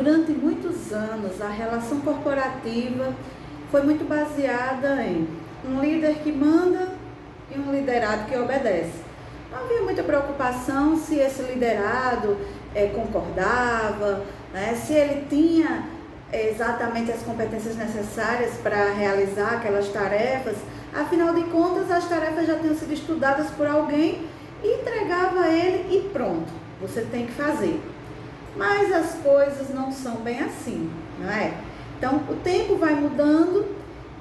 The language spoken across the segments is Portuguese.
Durante muitos anos, a relação corporativa foi muito baseada em um líder que manda e um liderado que obedece. Não havia muita preocupação se esse liderado concordava, né, se ele tinha exatamente as competências necessárias para realizar aquelas tarefas. Afinal de contas, as tarefas já tinham sido estudadas por alguém e entregava a ele e pronto, você tem que fazer. Mas as coisas não são bem assim, não é? Então, o tempo vai mudando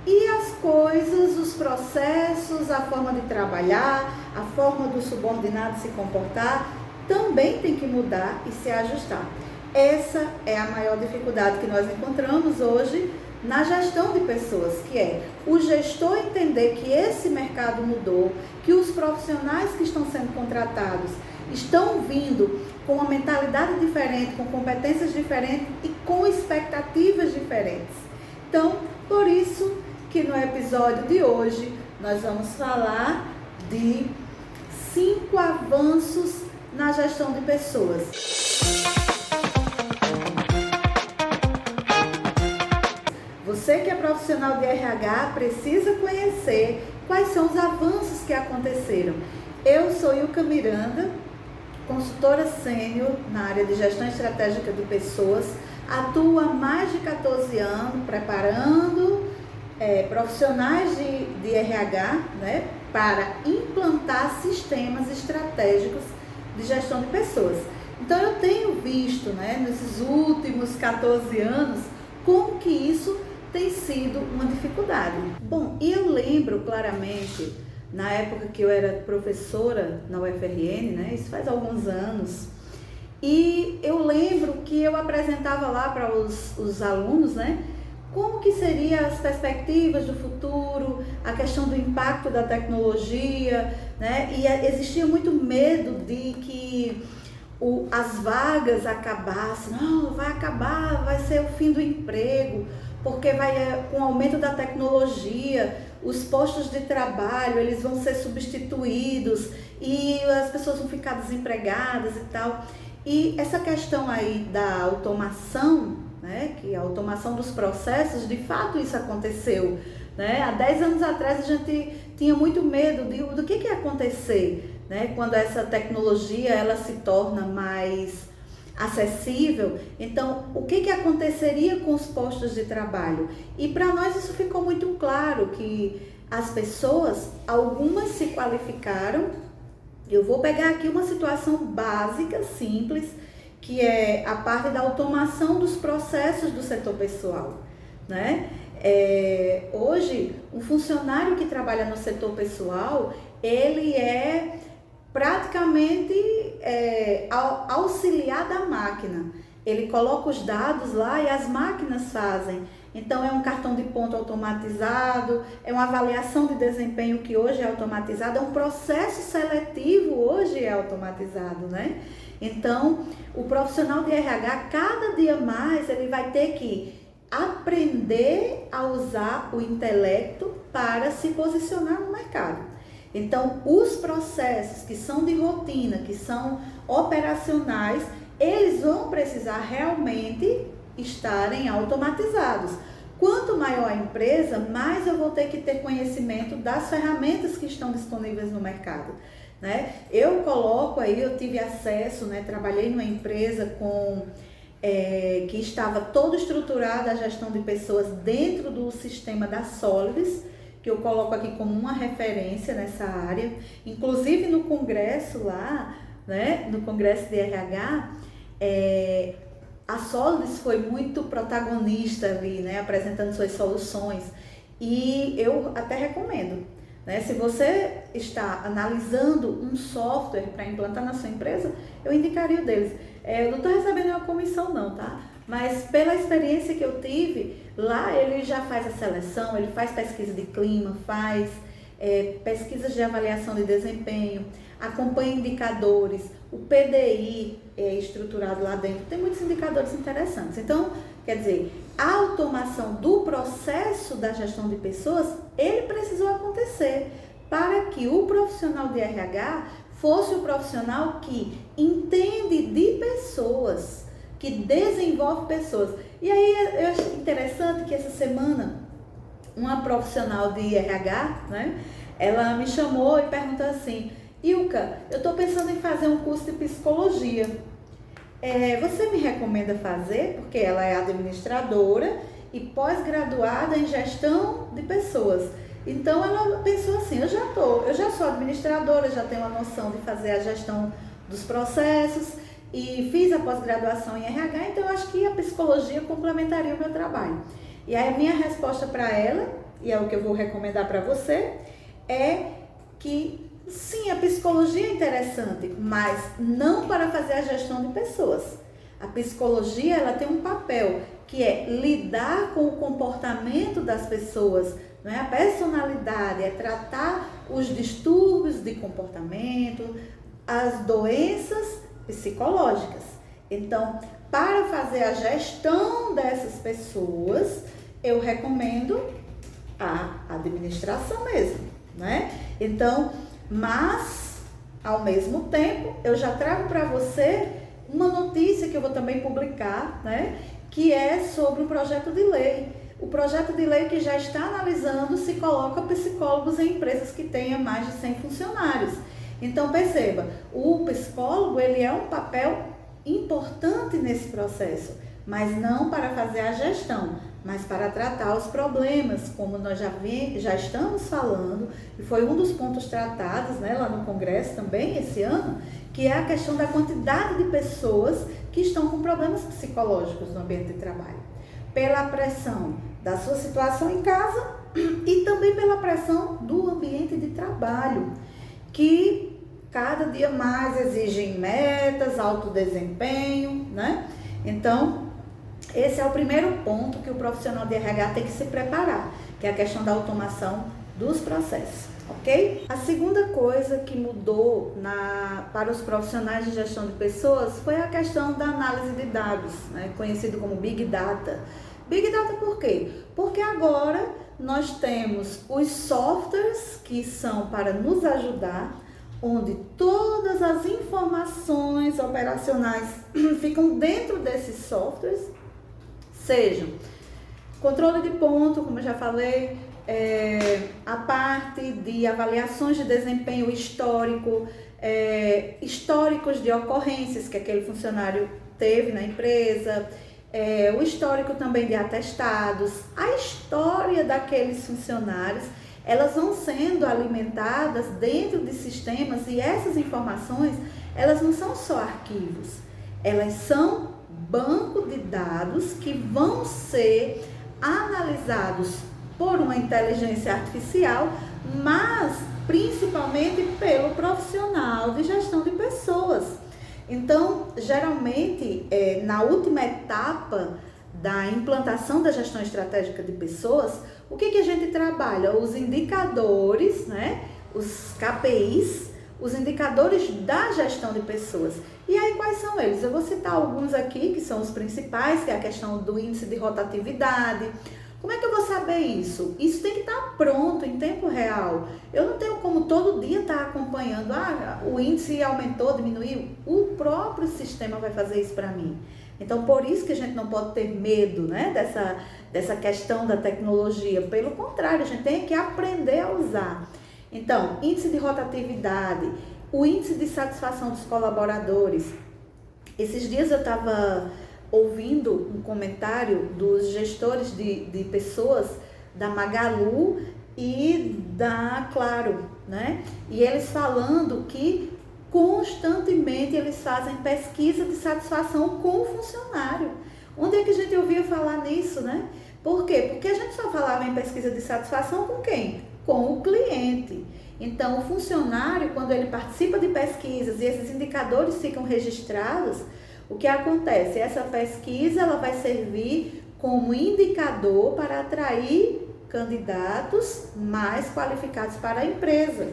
e as coisas, os processos, a forma de trabalhar, a forma do subordinado se comportar, também tem que mudar e se ajustar. Essa é a maior dificuldade que nós encontramos hoje na gestão de pessoas, que é o gestor entender que esse mercado mudou, que os profissionais que estão sendo contratados estão vindo com uma mentalidade diferente, com competências diferentes e com expectativas diferentes. Então, por isso que no episódio de hoje nós vamos falar de 5 avanços na gestão de pessoas. Você que é profissional de RH precisa conhecer quais são os avanços que aconteceram. Eu sou Ilka Miranda, consultora sênior na área de gestão estratégica de pessoas, atuo há mais de 14 anos preparando profissionais de RH, né, para implantar sistemas estratégicos de gestão de pessoas. Então eu tenho visto, né, nesses últimos 14 anos como que isso tem sido uma dificuldade. Bom, e eu lembro claramente, na época que eu era professora na UFRN, né, isso faz alguns anos, e eu lembro que eu apresentava lá para os alunos, né, como que seriam as perspectivas do futuro, a questão do impacto da tecnologia, né, e existia muito medo de que as vagas acabassem. Não, vai acabar, vai ser o fim do emprego, porque com o aumento da tecnologia, os postos de trabalho, eles vão ser substituídos e as pessoas vão ficar desempregadas e tal. E essa questão aí da automação, né, que a automação dos processos, de fato isso aconteceu, né? Há 10 anos atrás a gente tinha muito medo do que ia acontecer, né, quando essa tecnologia ela se torna mais acessível. Então, o que aconteceria com os postos de trabalho? E para nós isso ficou muito claro, que as pessoas, algumas se qualificaram. Eu vou pegar aqui uma situação básica, simples, que é a parte da automação dos processos do setor pessoal, né? Hoje, um funcionário que trabalha no setor pessoal, ele é praticamente auxiliar da máquina. Ele coloca os dados lá e as máquinas fazem. Então é um cartão de ponto automatizado, é uma avaliação de desempenho que hoje é automatizada, é um processo seletivo hoje é automatizado, né? Então o profissional de RH, cada dia mais, ele vai ter que aprender a usar o intelecto para se posicionar no mercado. Então, os processos que são de rotina, que são operacionais, eles vão precisar realmente estarem automatizados. Quanto maior a empresa, mais eu vou ter que ter conhecimento das ferramentas que estão disponíveis no mercado, né? Eu coloco aí, eu tive acesso, né, trabalhei numa empresa que estava toda estruturada a gestão de pessoas dentro do sistema da Solidus, que eu coloco aqui como uma referência nessa área. Inclusive no congresso lá, né, no congresso de RH, a Solidus foi muito protagonista ali, né, apresentando suas soluções. E eu até recomendo, né, se você está analisando um software para implantar na sua empresa, eu indicaria o deles. Eu não estou recebendo nenhuma comissão não, tá? Mas pela experiência que eu tive, lá ele já faz a seleção, ele faz pesquisa de clima, faz pesquisas de avaliação de desempenho, acompanha indicadores, o PDI é estruturado lá dentro, tem muitos indicadores interessantes. Então, quer dizer, a automação do processo da gestão de pessoas, ele precisou acontecer para que o profissional de RH fosse o profissional que entende de pessoas, que desenvolve pessoas. E aí eu acho interessante que essa semana uma profissional de RH, né, ela me chamou e perguntou assim: Ilka, eu estou pensando em fazer um curso de psicologia. Você me recomenda fazer? Porque ela é administradora e pós-graduada em gestão de pessoas. Então ela pensou assim: eu já sou administradora, já tenho uma noção de fazer a gestão dos processos e fiz a pós-graduação em RH, então eu acho que a psicologia complementaria o meu trabalho. E aí a minha resposta para ela, e é o que eu vou recomendar para você, é que sim, a psicologia é interessante, mas não para fazer a gestão de pessoas. A psicologia, ela tem um papel que é lidar com o comportamento das pessoas, não é? A personalidade, é tratar os distúrbios de comportamento, as doenças psicológicas. Então, para fazer a gestão dessas pessoas, eu recomendo a administração mesmo, né? Então, mas, ao mesmo tempo, eu já trago para você uma notícia que eu vou também publicar, né? Que é sobre um projeto de lei. O projeto de lei que já está analisando se coloca psicólogos em empresas que tenham mais de 100 funcionários. Então, perceba, o psicólogo, ele é um papel importante nesse processo, mas não para fazer a gestão, mas para tratar os problemas, como nós já estamos falando, e foi um dos pontos tratados, né, lá no Congresso também esse ano, que é a questão da quantidade de pessoas que estão com problemas psicológicos no ambiente de trabalho, pela pressão da sua situação em casa e também pela pressão do ambiente de trabalho, que cada dia mais exigem metas, alto desempenho, né? Então, esse é o primeiro ponto que o profissional de RH tem que se preparar, que é a questão da automação dos processos, ok? A segunda coisa que mudou para os profissionais de gestão de pessoas foi a questão da análise de dados, né? Conhecido como Big Data. Big Data por quê? Porque agora nós temos os softwares que são para nos ajudar, onde todas as informações operacionais ficam dentro desses softwares, sejam controle de ponto, como eu já falei, a parte de avaliações de desempenho histórico, históricos de ocorrências que aquele funcionário teve na empresa, o histórico também de atestados, a história daqueles funcionários, elas vão sendo alimentadas dentro de sistemas e essas informações, elas não são só arquivos, elas são banco de dados que vão ser analisados por uma inteligência artificial, mas principalmente pelo profissional de gestão de pessoas. Então, geralmente, na última etapa da implantação da gestão estratégica de pessoas, o que a gente trabalha? Os indicadores, né? Os KPIs, os indicadores da gestão de pessoas. E aí, quais são eles? Eu vou citar alguns aqui, que são os principais, que é a questão do índice de rotatividade. Como é que eu vou saber isso? Isso tem que estar pronto em tempo real. Eu não tenho como todo dia estar acompanhando, o índice aumentou, diminuiu. O próprio sistema vai fazer isso para mim. Então, por isso que a gente não pode ter medo, né, dessa questão da tecnologia. Pelo contrário, a gente tem que aprender a usar. Então, índice de rotatividade, o índice de satisfação dos colaboradores. Esses dias eu estava ouvindo um comentário dos gestores de pessoas da Magalu e da Claro, né? E eles falando que constantemente eles fazem pesquisa de satisfação com o funcionário. Onde é que a gente ouvia falar nisso, né? Por quê? Porque a gente só falava em pesquisa de satisfação com quem? Com o cliente. Então, o funcionário, quando ele participa de pesquisas e esses indicadores ficam registrados, o que acontece? Essa pesquisa ela vai servir como indicador para atrair candidatos mais qualificados para a empresa.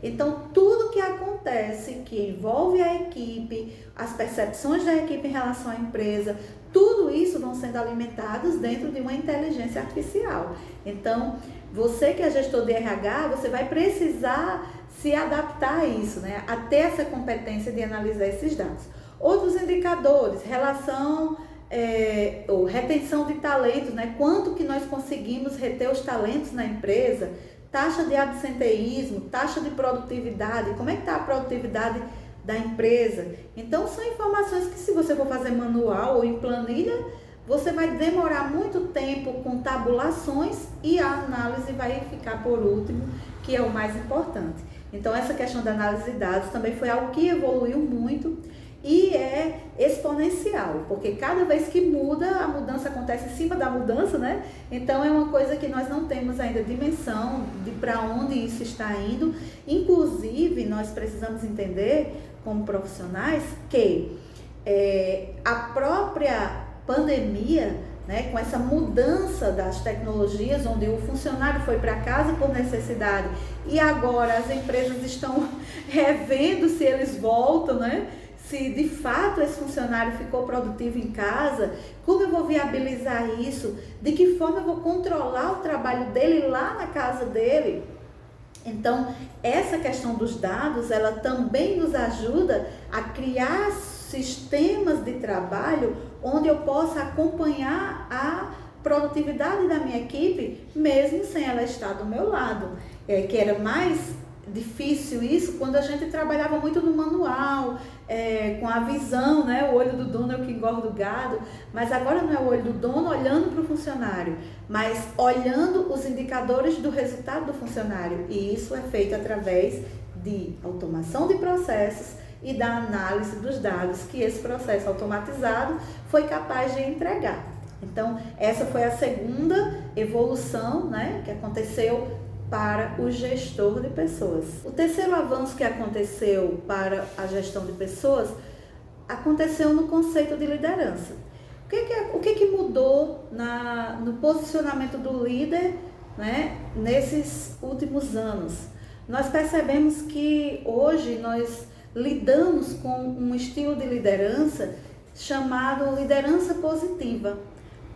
Então, tudo que acontece, que envolve a equipe, as percepções da equipe em relação à empresa, tudo isso vão sendo alimentados dentro de uma inteligência artificial. Então, você que é gestor de RH, você vai precisar se adaptar a isso, né? A ter essa competência de analisar esses dados. Outros indicadores, relação ou retenção de talentos, né? Quanto que nós conseguimos reter os talentos na empresa, taxa de absenteísmo, taxa de produtividade, como é que está a produtividade da empresa. Então são informações que, se você for fazer manual ou em planilha, você vai demorar muito tempo com tabulações e a análise vai ficar por último, que é o mais importante. Então essa questão da análise de dados também foi algo que evoluiu muito e é exponencial, porque cada vez que muda, a mudança acontece em cima da mudança, né? Então é uma coisa que nós não temos ainda dimensão de para onde isso está indo. Inclusive, nós precisamos entender, como profissionais, que a própria pandemia, né, com essa mudança das tecnologias, onde o funcionário foi para casa por necessidade e agora as empresas estão revendo se eles voltam, né? Se de fato esse funcionário ficou produtivo em casa, como eu vou viabilizar isso? De que forma eu vou controlar o trabalho dele lá na casa dele? Então, essa questão dos dados, ela também nos ajuda a criar sistemas de trabalho onde eu possa acompanhar a produtividade da minha equipe, mesmo sem ela estar do meu lado. Que era mais difícil isso quando a gente trabalhava muito no manual, com a visão, né? O olho do dono é o que engorda o gado, mas agora não é o olho do dono olhando para o funcionário, mas olhando os indicadores do resultado do funcionário, e isso é feito através de automação de processos e da análise dos dados que esse processo automatizado foi capaz de entregar. Então, essa foi a segunda evolução, né, que aconteceu para o gestor de pessoas. O terceiro avanço que aconteceu para a gestão de pessoas aconteceu no conceito de liderança. O que mudou no posicionamento do líder, né, nesses últimos anos? Nós percebemos que hoje nós lidamos com um estilo de liderança chamado liderança positiva.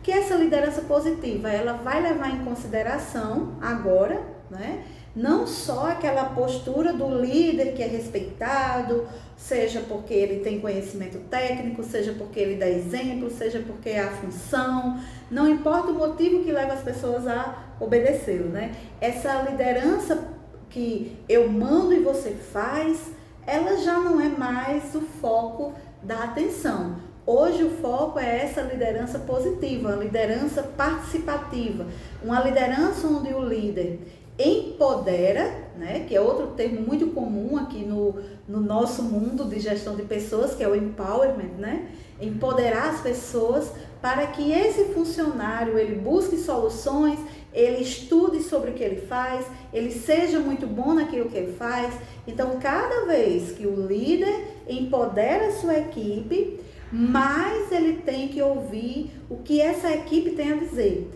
Que essa liderança positiva, ela vai levar em consideração agora, né, não só aquela postura do líder que é respeitado, seja porque ele tem conhecimento técnico, seja porque ele dá exemplo, seja porque é a função, não importa o motivo que leva as pessoas a obedecê-lo, né? Essa liderança que eu mando e você faz, ela já não é mais o foco da atenção. Hoje o foco é essa liderança positiva, a liderança participativa, uma liderança onde o líder empodera, né, que é outro termo muito comum aqui no nosso mundo de gestão de pessoas, que é o empowerment, né? Empoderar as pessoas para que esse funcionário ele busque soluções, ele estude sobre o que ele faz, ele seja muito bom naquilo que ele faz. Então, cada vez que o líder empodera a sua equipe, mais ele tem que ouvir o que essa equipe tem a dizer.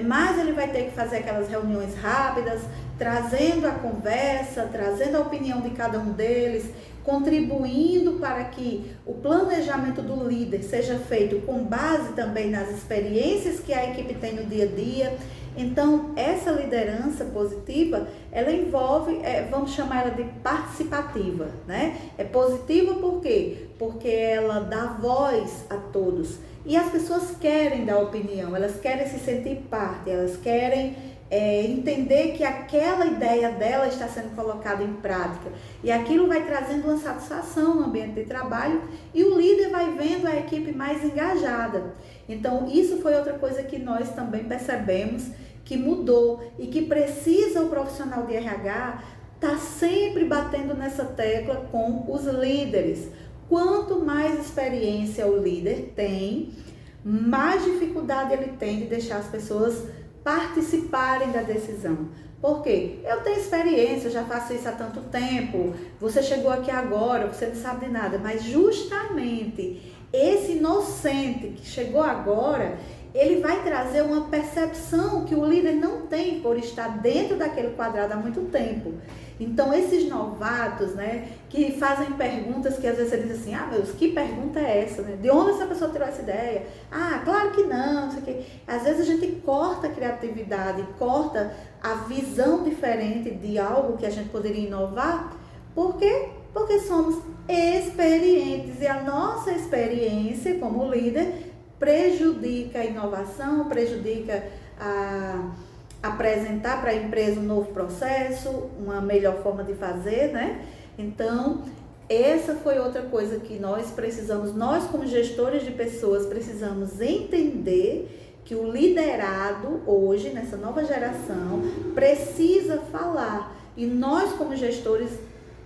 Mas ele vai ter que fazer aquelas reuniões rápidas, trazendo a conversa, trazendo a opinião de cada um deles, contribuindo para que o planejamento do líder seja feito com base também nas experiências que a equipe tem no dia a dia. Então, essa liderança positiva, ela envolve, vamos chamar ela de participativa, né? É positiva por quê? Porque ela dá voz a todos. E as pessoas querem dar opinião, elas querem se sentir parte, elas querem entender que aquela ideia dela está sendo colocada em prática. E aquilo vai trazendo uma satisfação no ambiente de trabalho e o líder vai vendo a equipe mais engajada. Então, isso foi outra coisa que nós também percebemos que mudou e que precisa o profissional de RH estar sempre batendo nessa tecla com os líderes. Quanto mais experiência o líder tem, mais dificuldade ele tem de deixar as pessoas participarem da decisão. Por quê? Eu tenho experiência, eu já faço isso há tanto tempo, você chegou aqui agora, você não sabe de nada, mas justamente esse inocente que chegou agora, ele vai trazer uma percepção que o líder não tem por estar dentro daquele quadrado há muito tempo. Então, esses novatos, né, que fazem perguntas que às vezes você diz assim, meu Deus, que pergunta é essa, né? De onde essa pessoa tirou essa ideia? Claro que não, sei que. Às vezes a gente corta a criatividade, corta a visão diferente de algo que a gente poderia inovar. Por quê? Porque somos experientes e a nossa experiência como líder prejudica a inovação, prejudica a apresentar para a empresa um novo processo, uma melhor forma de fazer, né? Então, essa foi outra coisa que nós como gestores de pessoas, precisamos entender que o liderado hoje, nessa nova geração, precisa falar. E nós como gestores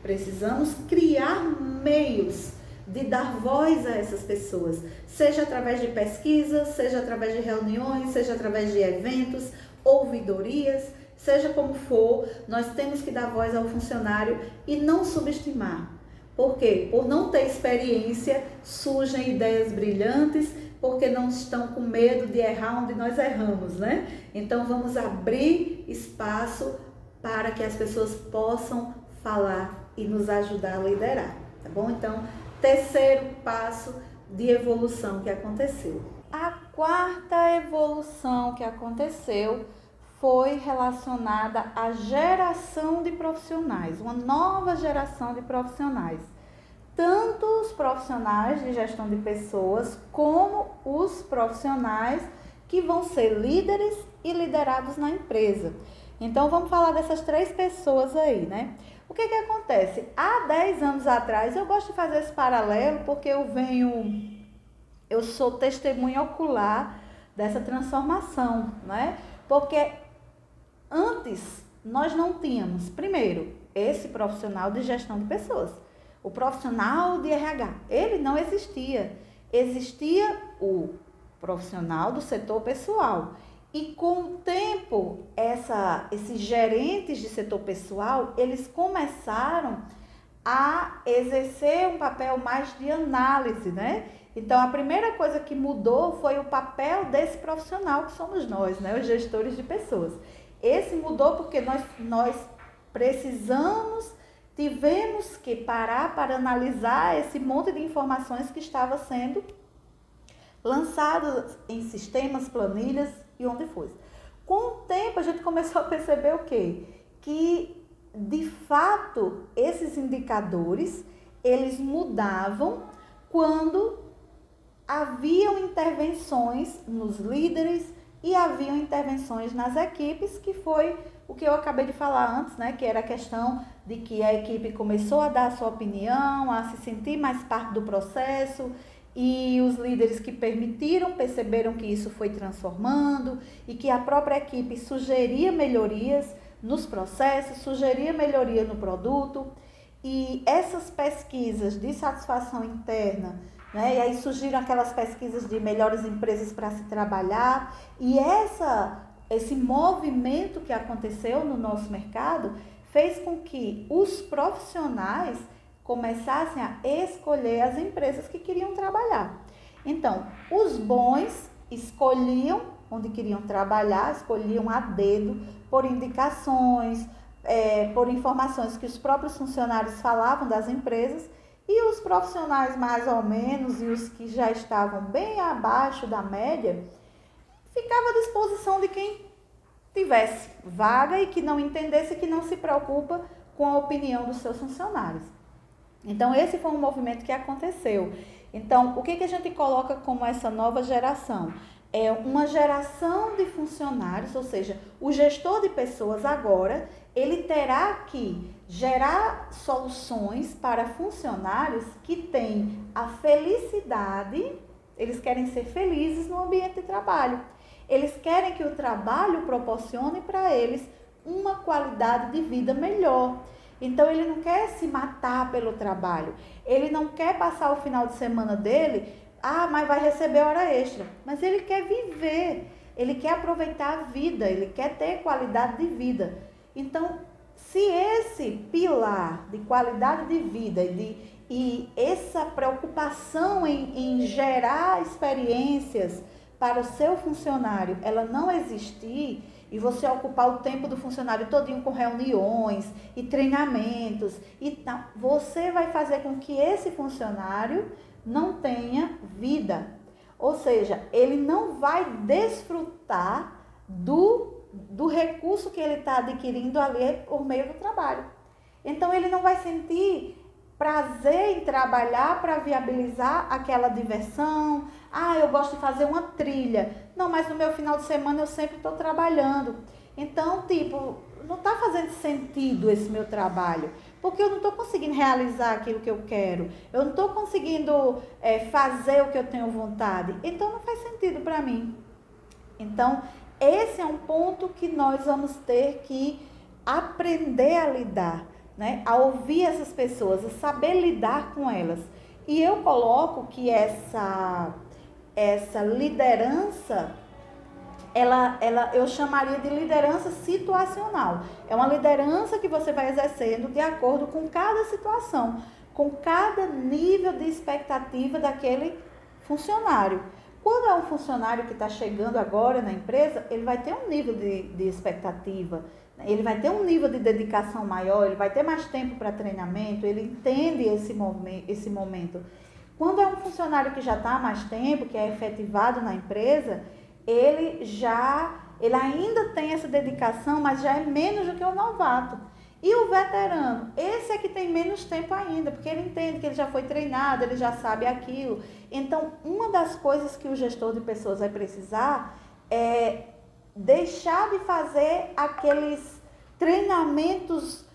precisamos criar meios de dar voz a essas pessoas, seja através de pesquisas, seja através de reuniões, seja através de eventos, ouvidorias, seja como for, nós temos que dar voz ao funcionário e não subestimar. Por quê? Por não ter experiência, surgem ideias brilhantes, porque não estão com medo de errar onde nós erramos, né? Então vamos abrir espaço para que as pessoas possam falar e nos ajudar a liderar, tá bom? Então, terceiro passo de evolução que aconteceu. A quarta evolução que aconteceu foi relacionada à geração de profissionais, uma nova geração de profissionais. Tanto os profissionais de gestão de pessoas, como os profissionais que vão ser líderes e liderados na empresa. Então, vamos falar dessas três pessoas aí, né? O que acontece? Há 10 anos atrás, eu gosto de fazer esse paralelo porque eu sou testemunha ocular dessa transformação, né? Porque antes nós não tínhamos, primeiro, esse profissional de gestão de pessoas, o profissional de RH, ele não existia. Existia o profissional do setor pessoal. E com o tempo, esses gerentes de setor pessoal, eles começaram a exercer um papel mais de análise, né? Então, a primeira coisa que mudou foi o papel desse profissional que somos nós, né? Os gestores de pessoas. Esse mudou porque nós tivemos que parar para analisar esse monte de informações que estava sendo lançado em sistemas, planilhas e onde fosse. Com o tempo, a gente começou a perceber o quê? Que, de fato, esses indicadores, eles mudavam quando haviam intervenções nos líderes e haviam intervenções nas equipes, que foi o que eu acabei de falar antes, né? Que era a questão de que a equipe começou a dar a sua opinião, a se sentir mais parte do processo, e os líderes que perceberam que isso foi transformando e que a própria equipe sugeria melhorias nos processos, sugeria melhoria no produto. E essas pesquisas de satisfação interna, né? E aí surgiram aquelas pesquisas de melhores empresas para se trabalhar, e esse movimento que aconteceu no nosso mercado fez com que os profissionais começassem a escolher as empresas que queriam trabalhar. Então, os bons escolhiam onde queriam trabalhar, escolhiam a dedo, por indicações, por informações que os próprios funcionários falavam das empresas, e os profissionais mais ou menos e os que já estavam bem abaixo da média, ficava à disposição de quem tivesse vaga e que não entendesse, que não se preocupa com a opinião dos seus funcionários. Então, esse foi um movimento que aconteceu. Então, o que a gente coloca como essa nova geração? É uma geração de funcionários, ou seja, o gestor de pessoas agora, ele terá que gerar soluções para funcionários que têm a felicidade, eles querem ser felizes no ambiente de trabalho. Eles querem que o trabalho proporcione para eles uma qualidade de vida melhor. Então, ele não quer se matar pelo trabalho, ele não quer passar o final de semana dele, mas vai receber hora extra. Mas ele quer viver, ele quer aproveitar a vida, ele quer ter qualidade de vida. Então, se esse pilar de qualidade de vida e essa preocupação em gerar experiências para o seu funcionário, ela não existir, e você ocupar o tempo do funcionário todinho com reuniões e treinamentos, você vai fazer com que esse funcionário não tenha vida. Ou seja, ele não vai desfrutar do recurso que ele está adquirindo ali por meio do trabalho. Então, ele não vai sentir prazer em trabalhar para viabilizar aquela diversão, Ah, eu gosto de fazer uma trilha. Não, mas no meu final de semana eu sempre estou trabalhando. Então, tipo, não está fazendo sentido esse meu trabalho, porque eu não estou conseguindo realizar aquilo que eu quero, eu não estou conseguindo fazer o que eu tenho vontade, então não faz sentido para mim. Então, esse é um ponto que nós vamos ter que aprender a lidar, né? A ouvir essas pessoas, a saber lidar com elas. E eu coloco que essa liderança eu chamaria de liderança situacional. É uma liderança que você vai exercendo de acordo com cada situação, com cada nível de expectativa daquele funcionário. Quando é um funcionário que está chegando agora na empresa, ele vai ter um nível de expectativa, ele vai ter um nível de dedicação maior, ele vai ter mais tempo para treinamento, ele entende esse momento. Quando é um funcionário que já está há mais tempo, que é efetivado na empresa, ele ainda tem essa dedicação, mas já é menos do que o novato. E o veterano, esse é que tem menos tempo ainda, porque ele entende que ele já foi treinado, ele já sabe aquilo. Então, uma das coisas que o gestor de pessoas vai precisar é deixar de fazer aqueles treinamentos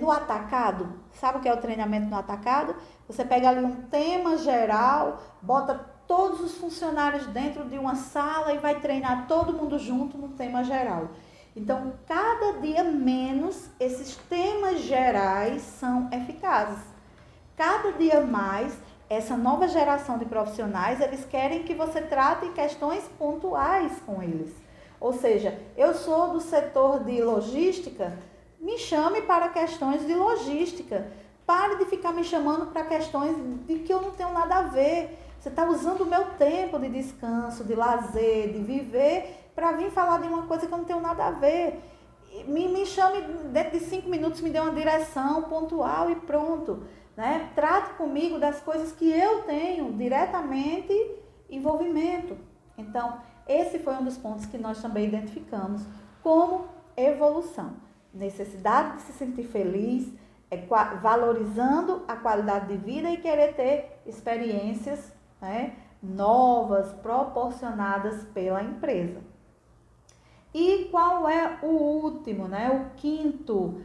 no atacado. Sabe o que é o treinamento no atacado? Você pega ali um tema geral, bota todos os funcionários dentro de uma sala e vai treinar todo mundo junto no tema geral. Então, cada dia menos esses temas gerais são eficazes. Cada dia mais, essa nova geração de profissionais, eles querem que você trate questões pontuais com eles. Ou seja, eu sou do setor de logística, me chame para questões de logística. Pare de ficar me chamando para questões de que eu não tenho nada a ver. Você está usando o meu tempo de descanso, de lazer, de viver, para vir falar de uma coisa que eu não tenho nada a ver. Me chame dentro de 5 minutos, me dê uma direção pontual e pronto. Né? Trate comigo das coisas que eu tenho diretamente envolvimento. Então, esse foi um dos pontos que nós também identificamos como evolução. Necessidade de se sentir feliz, valorizando a qualidade de vida e querer ter experiências, né, novas, proporcionadas pela empresa. E qual é o último, né, o quinto,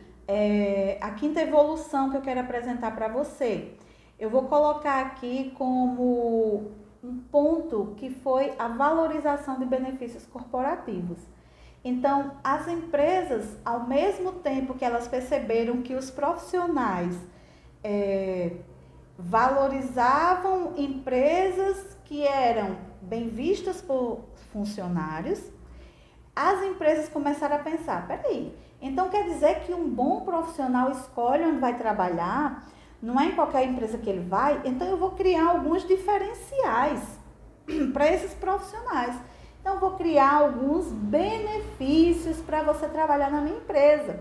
a quinta evolução que eu quero apresentar para você? Eu vou colocar aqui como um ponto que foi a valorização de benefícios corporativos. Então, as empresas, ao mesmo tempo que elas perceberam que os profissionais valorizavam empresas que eram bem vistas por funcionários, as empresas começaram a pensar, peraí, então quer dizer que um bom profissional escolhe onde vai trabalhar, não é em qualquer empresa que ele vai, então eu vou criar alguns diferenciais para esses profissionais. Então, eu vou criar alguns benefícios para você trabalhar na minha empresa.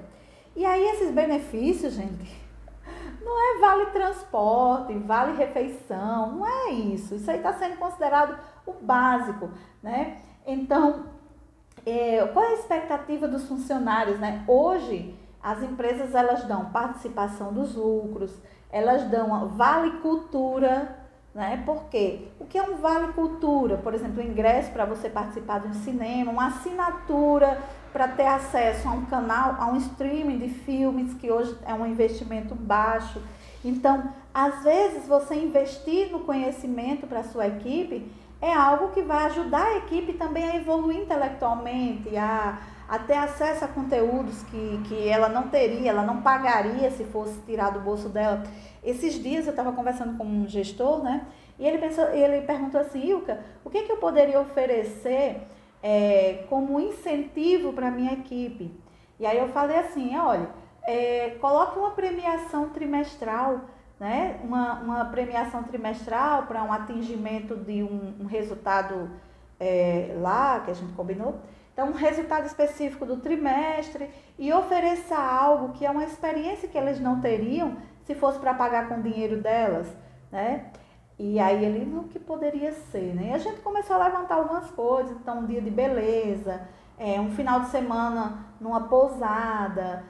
E aí, esses benefícios, gente, não é vale transporte, vale refeição, não é isso. Isso aí está sendo considerado o básico, né? Então, qual é a expectativa dos funcionários, né? Hoje, as empresas, elas dão participação dos lucros, elas dão vale cultura, né? Porque o que é um vale cultura? Por exemplo, ingresso para você participar de um cinema, uma assinatura para ter acesso a um canal, a um streaming de filmes, que hoje é um investimento baixo. Então, às vezes, você investir no conhecimento para a sua equipe é algo que vai ajudar a equipe também a evoluir intelectualmente, a ter acesso a conteúdos que ela não teria, ela não pagaria se fosse tirar do bolso dela. Esses dias eu estava conversando com um gestor, né? E ele perguntou assim, Ilka, o que eu poderia oferecer como incentivo para a minha equipe? E aí eu falei assim, olha, coloque uma premiação trimestral, né? Uma premiação trimestral para um atingimento de um resultado lá que a gente combinou. Então, um resultado específico do trimestre e ofereça algo que é uma experiência que eles não teriam se fosse para pagar com o dinheiro delas, né? E aí ele, o que poderia ser, né? E a gente começou a levantar algumas coisas, então um dia de beleza, um final de semana numa pousada,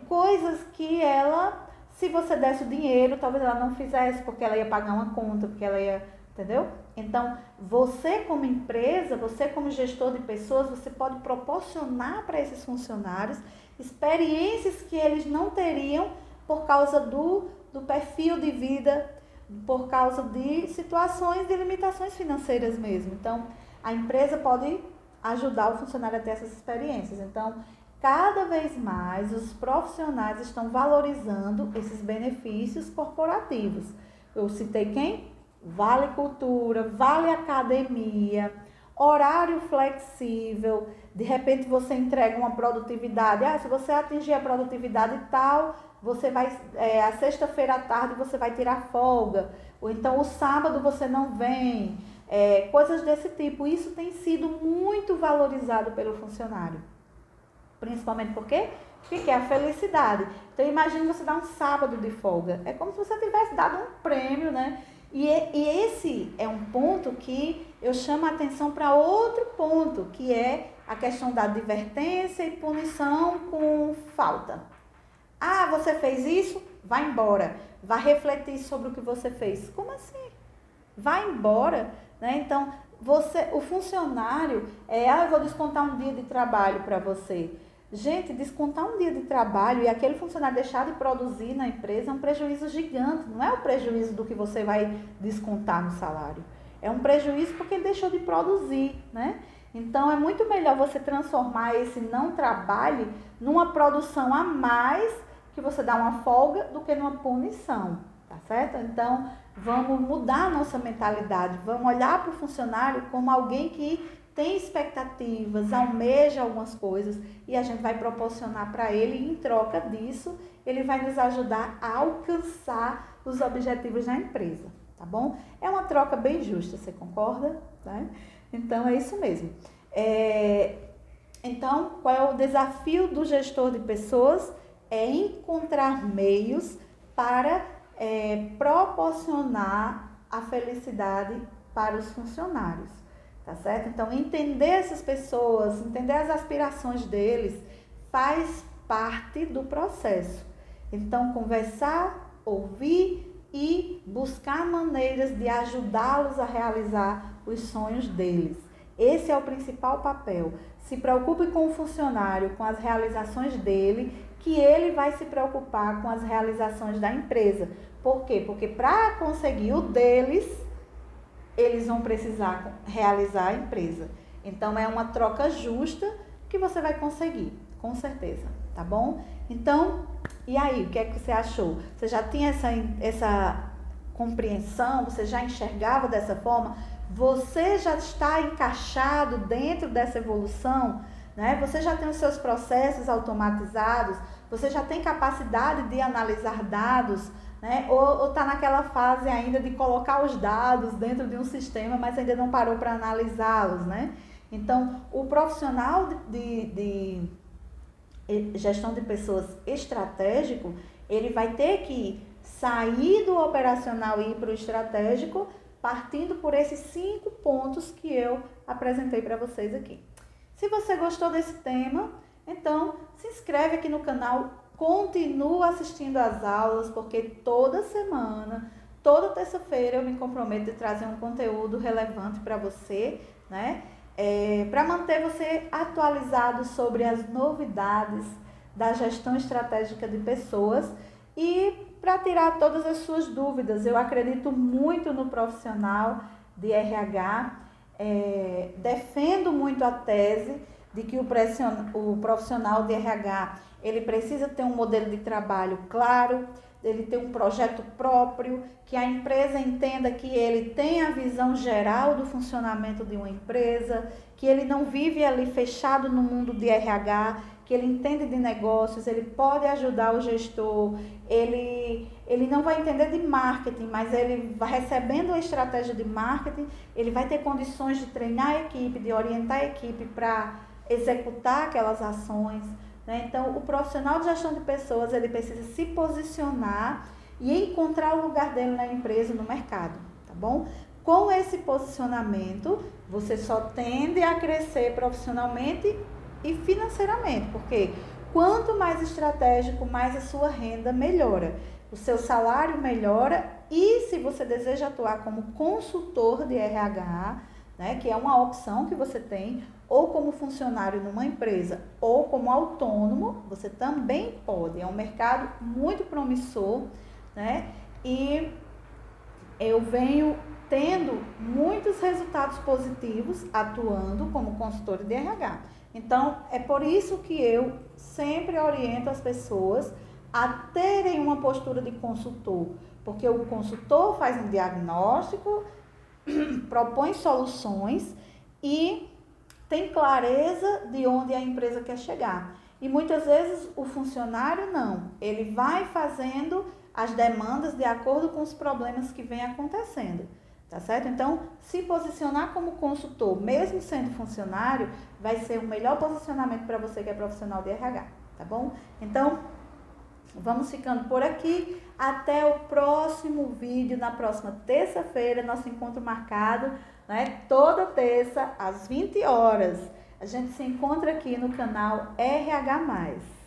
coisas que ela, se você desse o dinheiro, talvez ela não fizesse, porque ela ia pagar uma conta, porque ela ia, entendeu? Então, você como empresa, você como gestor de pessoas, você pode proporcionar para esses funcionários experiências que eles não teriam por causa do perfil de vida, por causa de situações de limitações financeiras mesmo. Então, a empresa pode ajudar o funcionário a ter essas experiências. Então, cada vez mais os profissionais estão valorizando esses benefícios corporativos. Eu citei quem? Vale Cultura, Vale Academia, horário flexível, de repente você entrega uma produtividade, se você atingir a produtividade tal, você vai, a sexta-feira à tarde você vai tirar folga, ou então o sábado você não vem, coisas desse tipo. Isso tem sido muito valorizado pelo funcionário, principalmente porque é a felicidade. Então imagine você dar um sábado de folga, é como se você tivesse dado um prêmio, né? E esse é um ponto que eu chamo a atenção para outro ponto, que é a questão da advertência e punição com falta. Você fez isso? Vai embora. Vai refletir sobre o que você fez. Como assim? Vai embora, né? Então, o funcionário, eu vou descontar um dia de trabalho para você. Gente, descontar um dia de trabalho e aquele funcionário deixar de produzir na empresa é um prejuízo gigante. Não é o prejuízo do que você vai descontar no salário. É um prejuízo porque ele deixou de produzir, né? Então, é muito melhor você transformar esse não trabalho numa produção a mais, que você dá uma folga, do que numa punição, tá certo? Então, vamos mudar a nossa mentalidade. Vamos olhar para o funcionário como alguém que tem expectativas, almeja algumas coisas e a gente vai proporcionar para ele, e em troca disso, ele vai nos ajudar a alcançar os objetivos da empresa, tá bom? É uma troca bem justa, você concorda? Né? Então, é isso mesmo. Então, qual é o desafio do gestor de pessoas? É encontrar meios para proporcionar a felicidade para os funcionários. Tá certo? Então, entender essas pessoas, entender as aspirações deles, faz parte do processo. Então, conversar, ouvir e buscar maneiras de ajudá-los a realizar os sonhos deles. Esse é o principal papel. Se preocupe com o funcionário, com as realizações dele, que ele vai se preocupar com as realizações da empresa. Por quê? Porque para conseguir o deles, eles vão precisar realizar a empresa. Então, é uma troca justa que você vai conseguir, com certeza, tá bom? Então, e aí, o que é que você achou? Você já tinha essa compreensão? Você já enxergava dessa forma? Você já está encaixado dentro dessa evolução? Né? Você já tem os seus processos automatizados? Você já tem capacidade de analisar dados? Né? Ou está naquela fase ainda de colocar os dados dentro de um sistema, mas ainda não parou para analisá-los, né? Então, o profissional de gestão de pessoas estratégico, ele vai ter que sair do operacional e ir para o estratégico, partindo por esses 5 pontos que eu apresentei para vocês aqui. Se você gostou desse tema, então se inscreve aqui no canal, continua assistindo às aulas, porque toda semana, toda terça-feira eu me comprometo a trazer um conteúdo relevante para você, né? Para manter você atualizado sobre as novidades da gestão estratégica de pessoas e para tirar todas as suas dúvidas. Eu acredito muito no profissional de RH, defendo muito a tese de que o profissional de RH ele precisa ter um modelo de trabalho claro, ele ter um projeto próprio, que a empresa entenda que ele tem a visão geral do funcionamento de uma empresa, que ele não vive ali fechado no mundo de RH, que ele entende de negócios, ele pode ajudar o gestor, ele não vai entender de marketing, mas ele vai recebendo a estratégia de marketing, ele vai ter condições de treinar a equipe, de orientar a equipe para executar aquelas ações. Né? Então, o profissional de gestão de pessoas, ele precisa se posicionar e encontrar o lugar dele na empresa, no mercado, tá bom? Com esse posicionamento, você só tende a crescer profissionalmente e financeiramente, porque quanto mais estratégico, mais a sua renda melhora, o seu salário melhora E se você deseja atuar como consultor de RH, né, que é uma opção que você tem, ou como funcionário numa empresa, ou como autônomo, você também pode. É um mercado muito promissor, né? E eu venho tendo muitos resultados positivos atuando como consultora de RH. Então, é por isso que eu sempre oriento as pessoas a terem uma postura de consultor, porque o consultor faz um diagnóstico, propõe soluções e tem clareza de onde a empresa quer chegar. E muitas vezes o funcionário não, ele vai fazendo as demandas de acordo com os problemas que vem acontecendo, tá certo? Então, se posicionar como consultor, mesmo sendo funcionário, vai ser o melhor posicionamento para você que é profissional de RH, tá bom? Então, vamos ficando por aqui. Até o próximo vídeo, na próxima terça-feira, nosso encontro marcado, né? Toda terça, às 20 horas. A gente se encontra aqui no canal RH+.